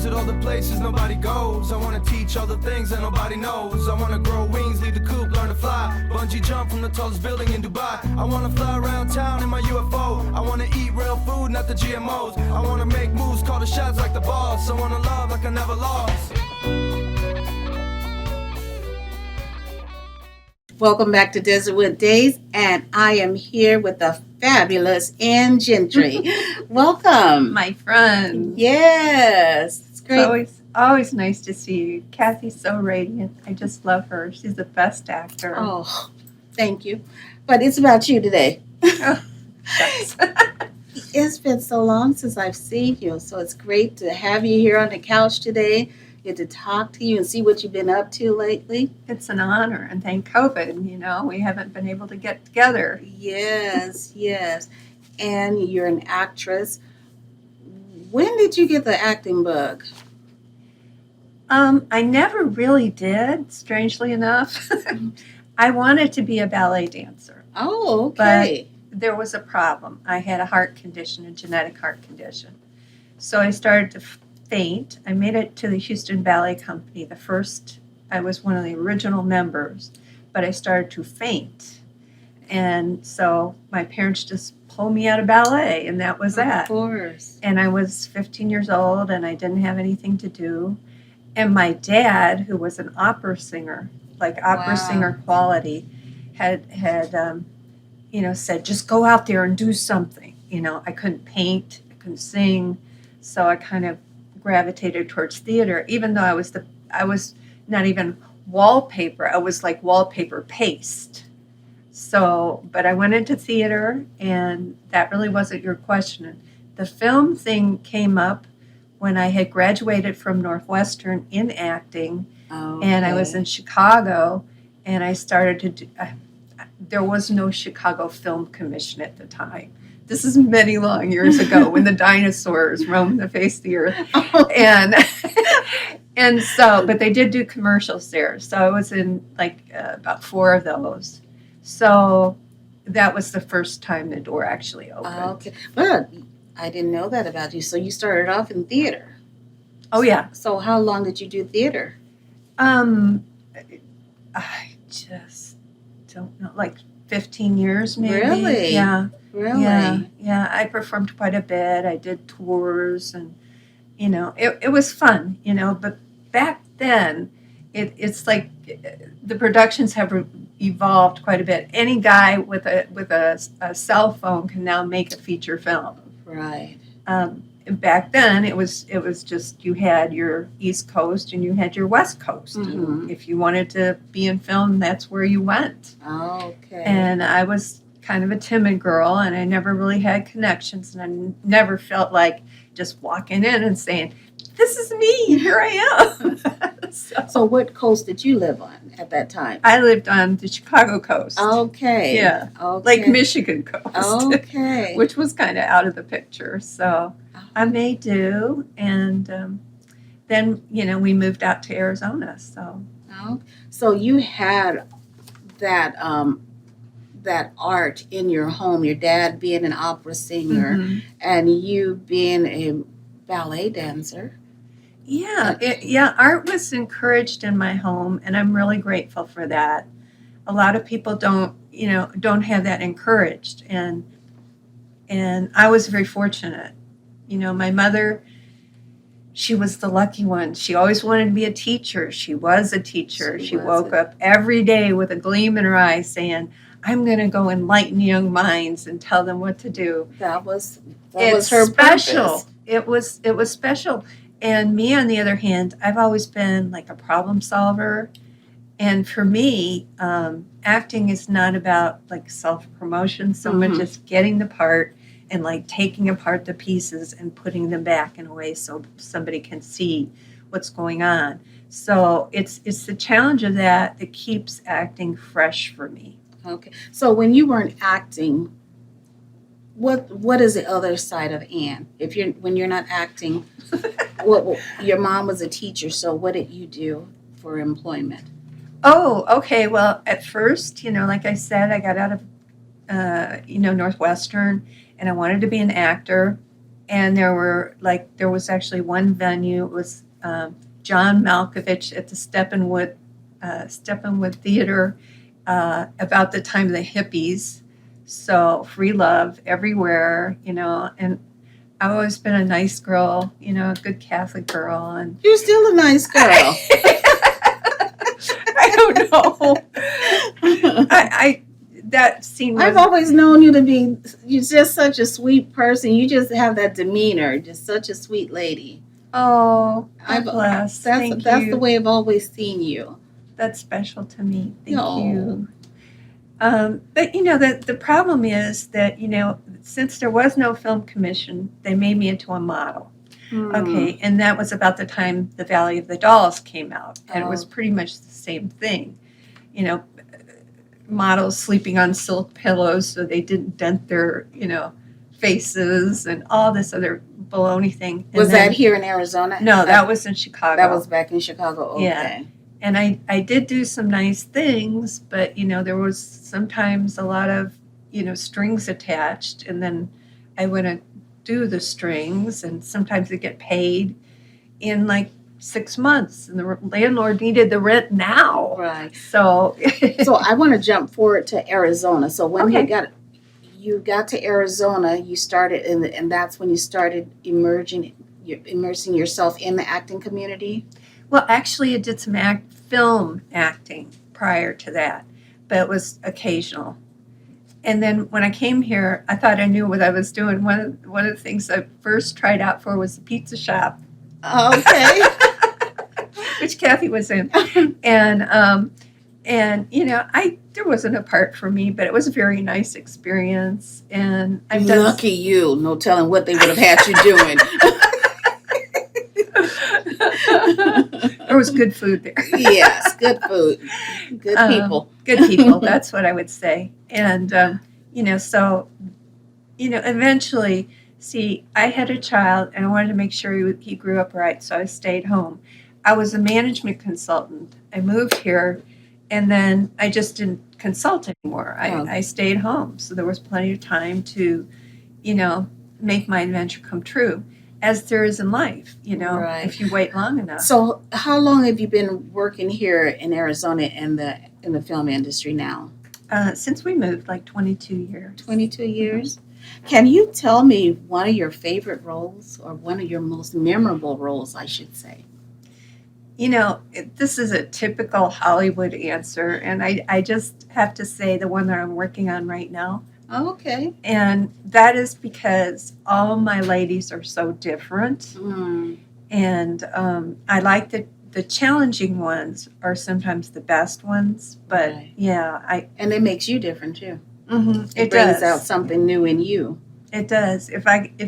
visit all the places nobody goes. I wanna teach all the things that nobody knows. I wanna grow wings, leave the coop, learn to fly. Bungee jump from the tallest building in Dubai. I wanna fly around town in my UFO. I wanna eat real food, not the GMOs. I wanna make moves, call the shots like the boss. I wanna love like I never lost. Welcome back to Desertwood Days, and I am here with the fabulous Anne Gentry. Welcome. My friend. Yes. It's great. It's always nice to see you. Kathy's so radiant. I just love her. She's the best actor. Oh, thank you. But it's about you today. Oh, shucks. It's been so long since I've seen you, so it's great to have you here on the couch today. Get to talk to you and see what you've been up to lately. It's an honor, and thank COVID, we haven't been able to get together. Yes, yes. And you're an actress. When did you get the acting bug? I never really did, strangely enough. I wanted to be a ballet dancer. Oh, okay. But there was a problem. I had a heart condition, a genetic heart condition. So I started to faint. I made it to the Houston Ballet Company. I was one of the original members, but I started to faint. And so my parents just pulled me out of ballet, and that was that. Of course. And I was 15 years old, and I didn't have anything to do. And my dad, who was an opera singer, like opera singer quality, had said, just go out there and do something. I couldn't paint, I couldn't sing, so I kind of gravitated towards theater, even though I was not even wallpaper. I was like wallpaper paste. So, but I went into theater, and that really wasn't your question. The film thing came up when I had graduated from Northwestern in acting, and I was in Chicago, and I started to do, there was no Chicago Film Commission at the time. This is many long years ago when the dinosaurs roamed the face of the earth. And so, but they did do commercials there. So I was in about 4 of those. So that was the first time the door actually opened. Okay. Well, I didn't know that about you. So you started off in theater. Oh, yeah. So how long did you do theater? I just don't know, like 15 years maybe. Really? Yeah. Really? Yeah. I performed quite a bit. I did tours, and it was fun. But back then, it's like the productions have evolved quite a bit. Any guy with a cell phone can now make a feature film. Right. Back then, it was just, you had your East Coast and you had your West Coast. Mm-hmm. And if you wanted to be in film, that's where you went. Okay. And I was kind of a timid girl, and I never really had connections, and I never felt like just walking in and saying, this is me, here I am. So what coast did you live on at that time? I lived on the Chicago coast. Okay. Yeah. Okay. Like Michigan coast. Okay. Which was kind of out of the picture. So I made do. And then, we moved out to Arizona. So you had that art in your home, your dad being an opera singer, Mm-hmm. and you being a ballet dancer. Yeah, art was encouraged in my home, and I'm really grateful for that. A lot of people don't have that encouraged, and I was very fortunate. My mother, she was the lucky one. She always wanted to be a teacher. She was a teacher. She woke up every day with a gleam in her eye saying, I'm going to go enlighten young minds and tell them what to do. That was It's her special. purpose. It was special. And me, on the other hand, I've always been like a problem solver. And for me, acting is not about like self-promotion so much as getting the part and like taking apart the pieces and putting them back in a way so somebody can see what's going on. So it's the challenge of that keeps acting fresh for me. Okay. So when you weren't acting, what is the other side of Anne? When you're not acting, your mom was a teacher, so what did you do for employment? Oh, okay. Well, at first, like I said, I got out of Northwestern, and I wanted to be an actor. And there was actually one venue. It was John Malkovich at the Steppenwood Theater about the time of the hippies. So free love everywhere, and I've always been a nice girl, a good Catholic girl. And You're still a nice girl. I don't know. That scene was, I've always known you to be, you're just such a sweet person. You just have that demeanor, just such a sweet lady. oh, God bless. Thank That's you. the way I've always seen you. That's special to me. Thank Oh. you. But the problem is that since there was no film commission, they made me into a model. Okay, and that was about the time The Valley of the Dolls came out, and it was pretty much the same thing. Models sleeping on silk pillows so they didn't dent their faces and all this other baloney thing. And Was then- that here in Arizona? No, that was in Chicago. That was back in Chicago. Okay. Yeah. And I did do some nice things, but there was sometimes a lot of strings attached, and then I wouldn't do the strings, and sometimes they get paid in like 6 months, and the landlord needed the rent now. Right. So So I want to jump forward to Arizona. So when Okay. you got to Arizona, you started, and that's when you started immersing yourself in the acting community. Well, actually, I did some film acting prior to that, but it was occasional. And then when I came here, I thought I knew what I was doing. One of the things I first tried out for was the pizza shop, Okay. which Kathy was in, and there wasn't a part for me, but it was a very nice experience. And I've done Lucky you. No telling what they would have had you doing. there was good food there. Yes, good food, good people. Good people, that's what I would say. And eventually, see, I had a child and I wanted to make sure he grew up right, so I stayed home. I was a management consultant. I moved here, and then I just didn't consult anymore. I stayed home, so there was plenty of time to make my adventure come true, as there is in life, Right. if you wait long enough. So, how long have you been working here in Arizona in the film industry now? Since we moved, like 22 years. 22 years. Can you tell me one of your favorite roles, or one of your most memorable roles, I should say? This is a typical Hollywood answer, and I just have to say the one that I'm working on right now. Oh, okay. And that is because all my ladies are so different. And I like the challenging ones are sometimes the best ones. But Right. yeah, And it makes you different too. it brings does. out something new in you. It does. If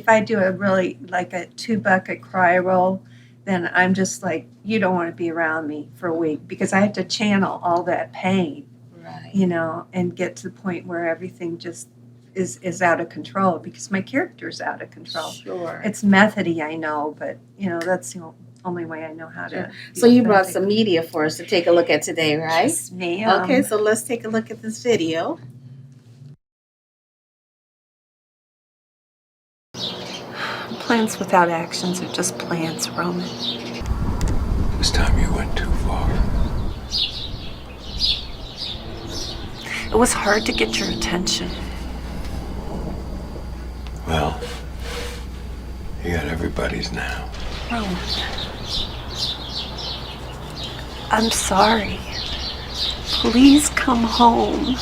I do a really like a 2-bucket cry roll, then I'm just like, you don't want to be around me for a week, because I have to channel all that pain, Right. and get to the point where everything just is out of control, because my character's out of control. Sure. It's methody, I know, but that's the only way I know how to. be So you brought authentic. some media for us to take a look at today, right? Yes, ma'am. Okay, so let's take a look at this video. Plans without actions are just plans, Roman. This time you went too far. It was hard to get your attention. Well, you got everybody's now. Roman. I'm sorry. Please come home.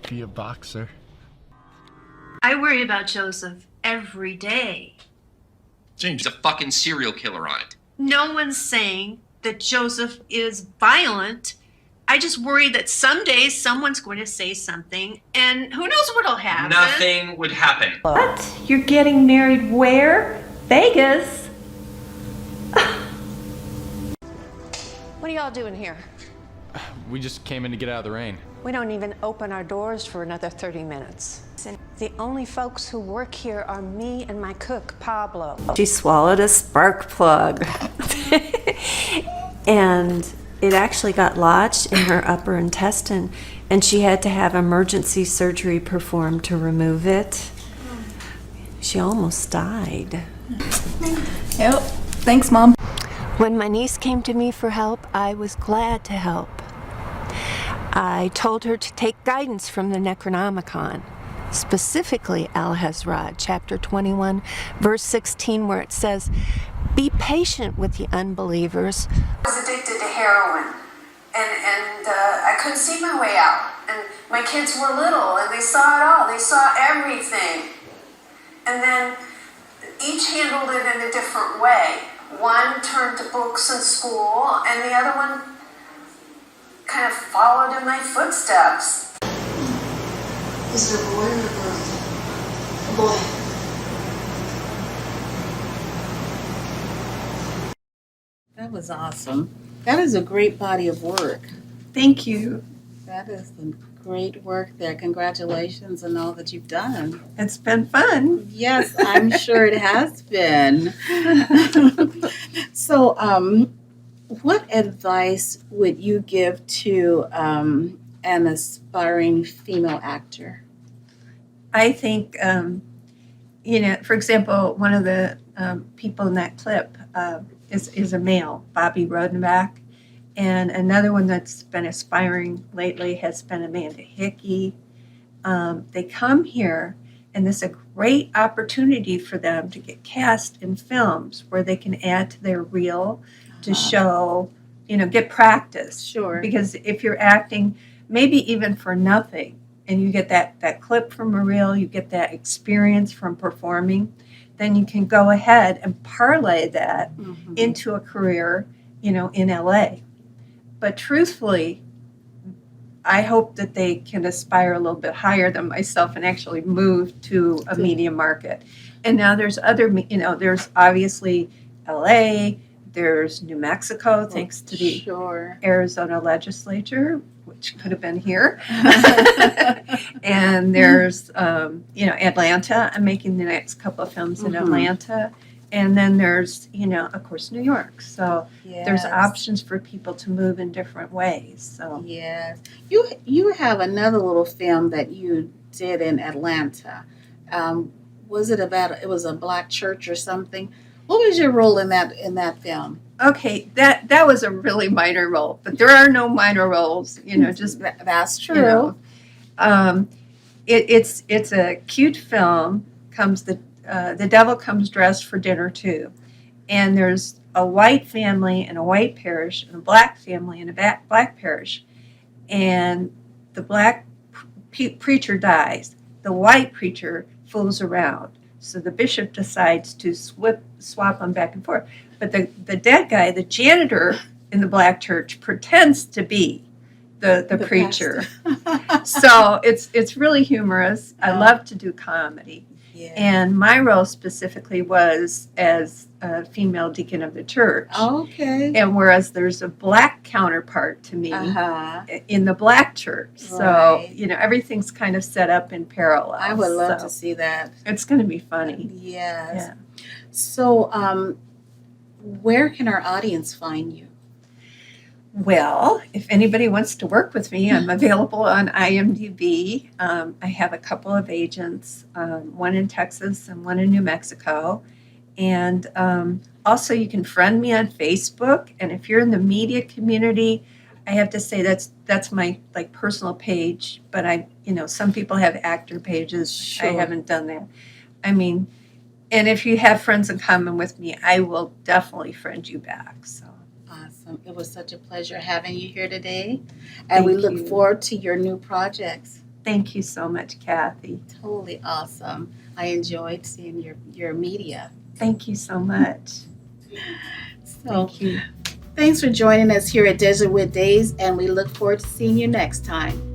Be a boxer. I worry about Joseph every day. James, There's a fucking serial killer on it. No one's saying that Joseph is violent. I just worry that someday someone's going to say something, and who knows what'll happen. Nothing would happen. What? You're getting married where? Vegas? What are y'all doing here? we just came in to get out of the rain. We don't even open our doors for another 30 minutes. The only folks who work here are me and my cook, Pablo. She swallowed a spark plug. And it actually got lodged in her upper intestine, and she had to have emergency surgery performed to remove it. She almost died. Yep. Thanks, Mom. When my niece came to me for help, I was glad to help. I told her to take guidance from the Necronomicon, specifically Alhazrad, chapter 21, verse 16, where it says, "Be patient with the unbelievers." I was addicted to heroin, and I couldn't see my way out. And my kids were little, and they saw it all. They saw everything. And then each handled it in a different way. One turned to books and school, and the other one kind of followed in my footsteps. Is it a boy or a girl? A boy. That was awesome. That is a great body of work. Thank you. That is some great work there. Congratulations on all that you've done. It's been fun. Yes, I'm sure it has been. So, what advice would you give to an aspiring female actor? I think, for example, one of the people in that clip is a male, Bobby Rodenbach. And another one that's been aspiring lately has been Amanda Hickey. They come here, and this is a great opportunity for them to get cast in films where they can add to their reel to show, get practice. Sure. Because if you're acting, maybe even for nothing, and you get that clip from a reel, you get that experience from performing, then you can go ahead and parlay that into a career, in LA. But truthfully, I hope that they can aspire a little bit higher than myself and actually move to a media market. And now there's other, there's obviously LA, there's New Mexico, thanks to the Arizona legislature, which could have been here. And there's, Atlanta. I'm making the next couple of films in Atlanta. And then there's, of course, New York. So there's options for people to move in different ways. So yes, you have another little film that you did in Atlanta. Was it about? It was a black church or something. What was your role in that film? Okay, that was a really minor role, but there are no minor roles. Just that's true. It's a cute film. The devil comes dressed for dinner too, and there's a white family in a white parish and a black family in a black parish, and the black preacher dies. The white preacher fools around, so the bishop decides to swap them back and forth. But the dead guy, the janitor in the black church, pretends to be the preacher. So it's really humorous. I love to do comedy. Yeah. And my role specifically was as a female deacon of the church. Okay. And whereas there's a black counterpart to me in the black church. So, everything's kind of set up in parallel. I would love to see that. It's going to be funny. Yes. Yeah. So, where can our audience find you? Well, if anybody wants to work with me, I'm available on IMDb. I have a couple of agents, one in Texas and one in New Mexico. And also you can friend me on Facebook. And if you're in the media community, I have to say that's my personal page. But some people have actor pages. Sure. I haven't done that. And if you have friends in common with me, I will definitely friend you back. So. Awesome. It was such a pleasure having you here today. And we look forward to your new projects. Thank you so much, Kathy. Totally awesome. I enjoyed seeing your media. Thank you so much. Thank you. Thanks for joining us here at Desertwood Days, and we look forward to seeing you next time.